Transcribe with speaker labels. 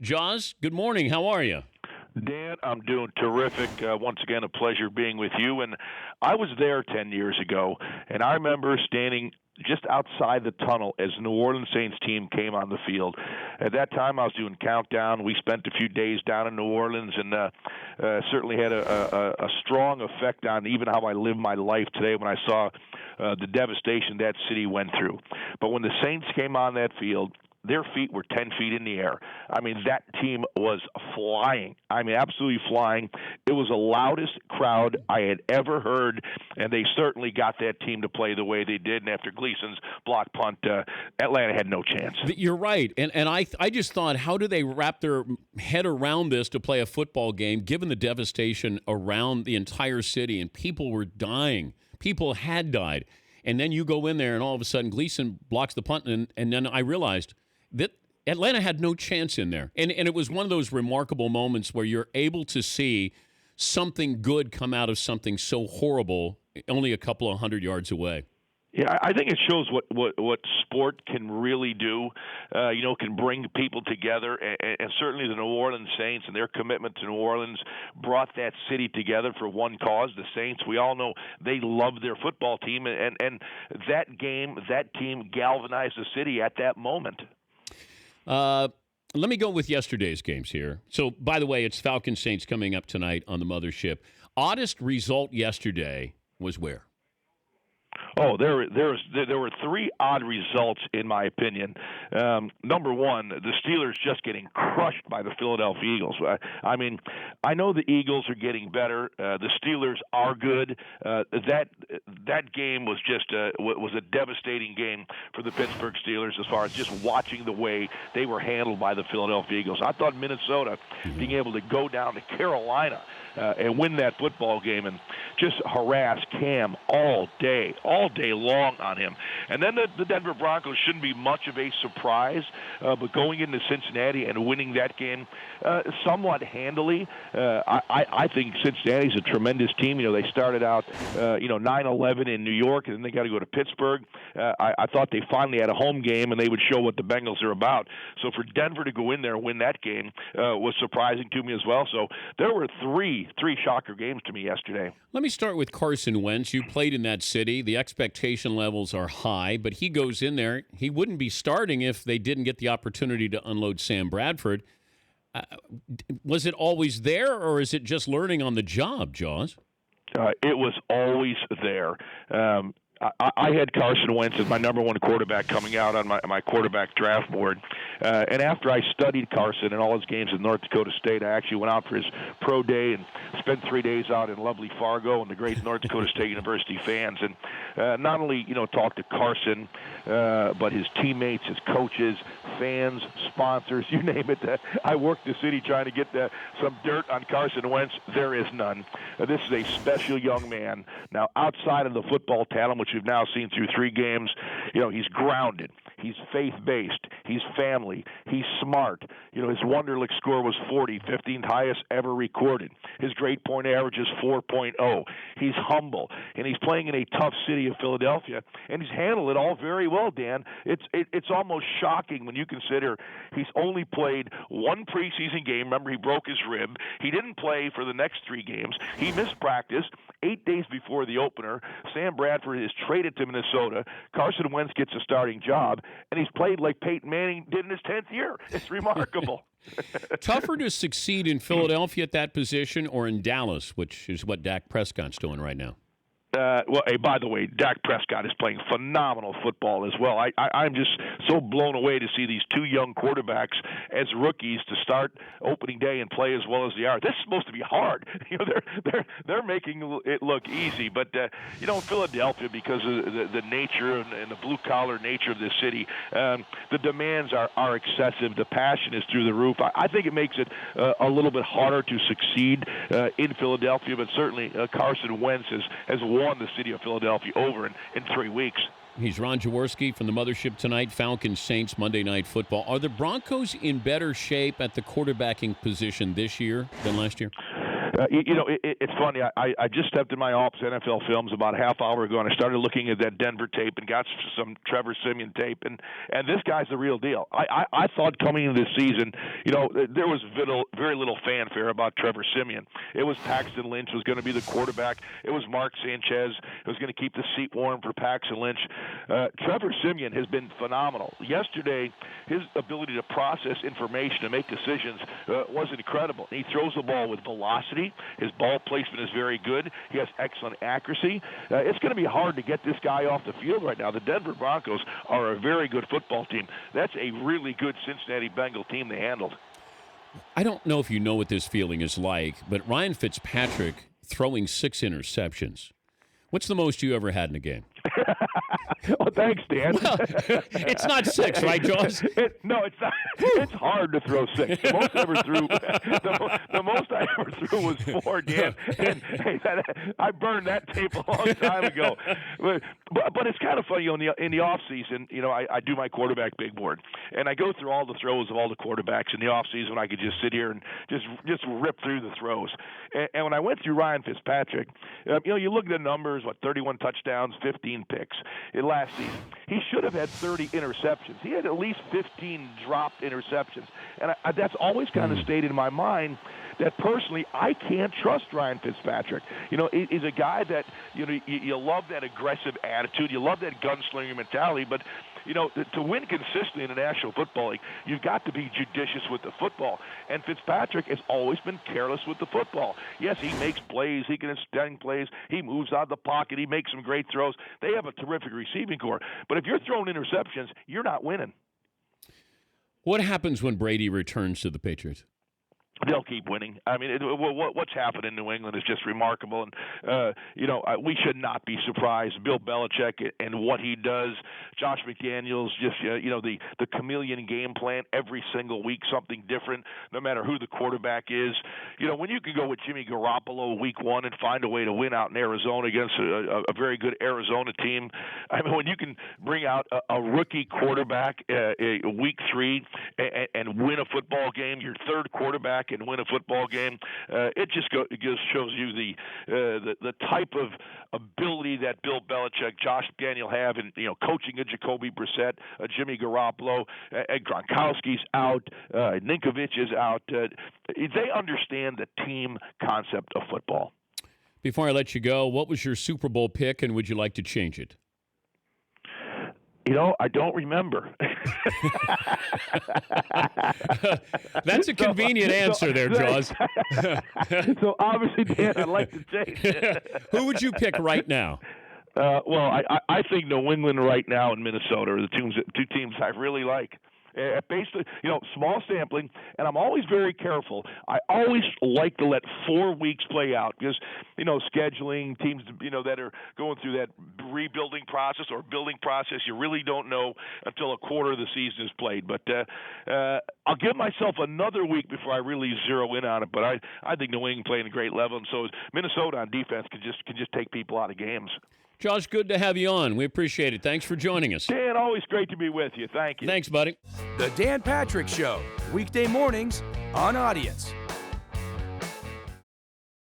Speaker 1: Jaws, good morning. How are you?
Speaker 2: Dan, I'm doing terrific. Once again, a pleasure being with you. And I was there 10 years ago, and I remember standing just outside the tunnel as the New Orleans Saints team came on the field. At that time, I was doing countdown. We spent a few days down in New Orleans, and certainly had a strong effect on even how I live my life today when I saw the devastation that city went through. But when the Saints came on that field, their feet were 10 feet in the air. I mean, that team was flying. I mean, absolutely flying. It was the loudest crowd I had ever heard, and they certainly got that team to play the way they did. And after Gleason's block punt, Atlanta had no chance.
Speaker 1: You're right. And I just thought, how do they wrap their head around this to play a football game, given the devastation around the entire city, and people were dying. People had died. And then you go in there, and all of a sudden, Gleason blocks the punt, and then I realized that Atlanta had no chance in there. And it was one of those remarkable moments where you're able to see something good come out of something so horrible only a couple of 100 yards away.
Speaker 2: Yeah, I think it shows what sport can really do. Can bring people together, and certainly the New Orleans Saints and their commitment to New Orleans brought that city together for one cause. The Saints, we all know they love their football team, and that game, that team galvanized the city at that moment.
Speaker 1: Let me go with yesterday's games here. So, by the way, it's Falcons Saints coming up tonight on the mothership. Oddest result yesterday was where?
Speaker 2: Oh, there were three odd results in my opinion. Number one, the Steelers just getting crushed by the Philadelphia Eagles. I mean, I know the Eagles are getting better. The Steelers are good. That game was just was a devastating game for the Pittsburgh Steelers as far as just watching the way they were handled by the Philadelphia Eagles. I thought Minnesota being able to go down to Carolina and win that football game and just harass Cam all day long on him. And then the Denver Broncos shouldn't be much of a surprise, but going into Cincinnati and winning that game somewhat handily, I think Cincinnati's a tremendous team. They started out 9-11 in New York, and then they got to go to Pittsburgh. I thought they finally had a home game, and they would show what the Bengals are about. So for Denver to go in there and win that game was surprising to me as well. So there were three shocker games to me yesterday.
Speaker 1: Let me start with Carson Wentz. You played in that city. The expectation levels are high, but he goes in there. He wouldn't be starting if they didn't get the opportunity to unload Sam Bradford. Was it always there, or is it just learning on the job, Jaws?
Speaker 2: It was always there. I had Carson Wentz as my number one quarterback coming out on my quarterback draft board. And after I studied Carson and all his games at North Dakota State, I actually went out for his pro day and spent 3 days out in lovely Fargo and the great North Dakota State University fans. And not only, talked to Carson, but his teammates, his coaches, fans, sponsors, you name it. I worked the city trying to get some dirt on Carson Wentz. There is none. This is a special young man. Now, outside of the football talent, which we've now seen through 3 games, he's grounded. He's faith-based. He's family. He's smart. His Wonderlic score was 40, 15th highest ever recorded. His grade point average is 4.0. He's humble, and he's playing in a tough city of Philadelphia, and he's handled it all very well, Dan. It's almost shocking when you consider he's only played 1 preseason game. Remember, he broke his rib. He didn't play for the next 3 games. He missed practice 8 days before the opener. Sam Bradford is traded to Minnesota. Carson Wentz gets a starting job, and he's played like Peyton Manning did in his 10th year. It's remarkable.
Speaker 1: Tougher to succeed in Philadelphia at that position or in Dallas, which is what Dak Prescott's doing right now?
Speaker 2: Hey, by the way, Dak Prescott is playing phenomenal football as well. I'm just so blown away to see these 2 young quarterbacks as rookies to start opening day and play as well as they are. This is supposed to be hard. They're making it look easy, but Philadelphia, because of the nature and the blue collar nature of this city, the demands are excessive. The passion is through the roof. I think it makes it a little bit harder to succeed in Philadelphia, but certainly Carson Wentz has won the city of Philadelphia over in 3 weeks.
Speaker 1: He's Ron Jaworski from the mothership tonight. Falcons Saints Monday Night Football. Are the Broncos in better shape at the quarterbacking position this year than last year?
Speaker 2: It's funny. I just stepped in my office, NFL Films, about a half hour ago, and I started looking at that Denver tape and got some Trevor Siemian tape, and this guy's the real deal. I thought coming into this season, there was very little fanfare about Trevor Siemian. It was Paxton Lynch was going to be the quarterback. It was Mark Sanchez who was going to keep the seat warm for Paxton Lynch. Trevor Siemian has been phenomenal. Yesterday, his ability to process information and make decisions was incredible. He throws the ball with velocity. His ball placement is very good. He has excellent accuracy. It's going to be hard to get this guy off the field right now. The Denver Broncos are a very good football team. That's a really good Cincinnati Bengal team they handled.
Speaker 1: I don't know if you know what this feeling is like, but Ryan Fitzpatrick throwing 6 interceptions. What's the most you ever had in a game?
Speaker 2: Oh, thanks, Dan.
Speaker 1: Well, it's not 6, right, Jaws?
Speaker 2: No, it's not. It's hard to throw 6. The most I ever threw, the most I ever threw was 4, Dan. And hey, I burned that tape a long time ago. But it's kind of funny. In the off season, I do my quarterback big board, and I go through all the throws of all the quarterbacks in the off season. I could just sit here and just rip through the throws. And when I went through Ryan Fitzpatrick, you look at the numbers: 31 touchdowns, 15 picks in last season. He should have had 30 interceptions. He had at least 15 dropped interceptions. And that's always kind of stayed in my mind that personally I can't trust Ryan Fitzpatrick. He's a guy that, you love that aggressive attitude. You love that gunslinger mentality. But, to win consistently in the National Football League, you've got to be judicious with the football. And Fitzpatrick has always been careless with the football. Yes, he makes plays. He can extend plays. He moves out of the pocket. He makes some great throws. They have a terrific receiving corps. But if you're throwing interceptions, you're not winning.
Speaker 1: What happens when Brady returns to the Patriots?
Speaker 2: They'll keep winning. I mean, what's happened in New England is just remarkable, and we should not be surprised. Bill Belichick and what he does. Josh McDaniels, just the chameleon game plan every single week, something different, no matter who the quarterback is. When you can go with Jimmy Garoppolo week 1 and find a way to win out in Arizona against a very good Arizona team. I mean, when you can bring out a rookie quarterback week 3 and win a football game, your third quarterback and win a football game, it just shows you the type of ability that Bill Belichick, Josh McDaniel have in coaching a Jacoby Brissett, a Jimmy Garoppolo, Gronkowski's out, Ninkovich is out. They understand the team concept of football.
Speaker 1: Before I let you go, what was your Super Bowl pick, and would you like to change it?
Speaker 2: I don't remember.
Speaker 1: That's a convenient answer there, Jaws.
Speaker 2: So obviously, Dan, I'd like to change it.
Speaker 1: Who would you pick right now?
Speaker 2: Well, I think New England right now and Minnesota are the two teams I really like. Basically, small sampling, and I'm always very careful. I always like to let 4 weeks play out because, scheduling teams, that are going through that rebuilding process or building process, you really don't know until a quarter of the season is played. But I'll give myself another week before I really zero in on it. But I think New England playing a great level, and so is Minnesota on defense can just take people out of games.
Speaker 1: Josh, good to have you on. We appreciate it. Thanks for joining us.
Speaker 2: Dan, always great to be with you. Thank you.
Speaker 1: Thanks, buddy.
Speaker 3: The Dan Patrick Show, weekday mornings on Audience.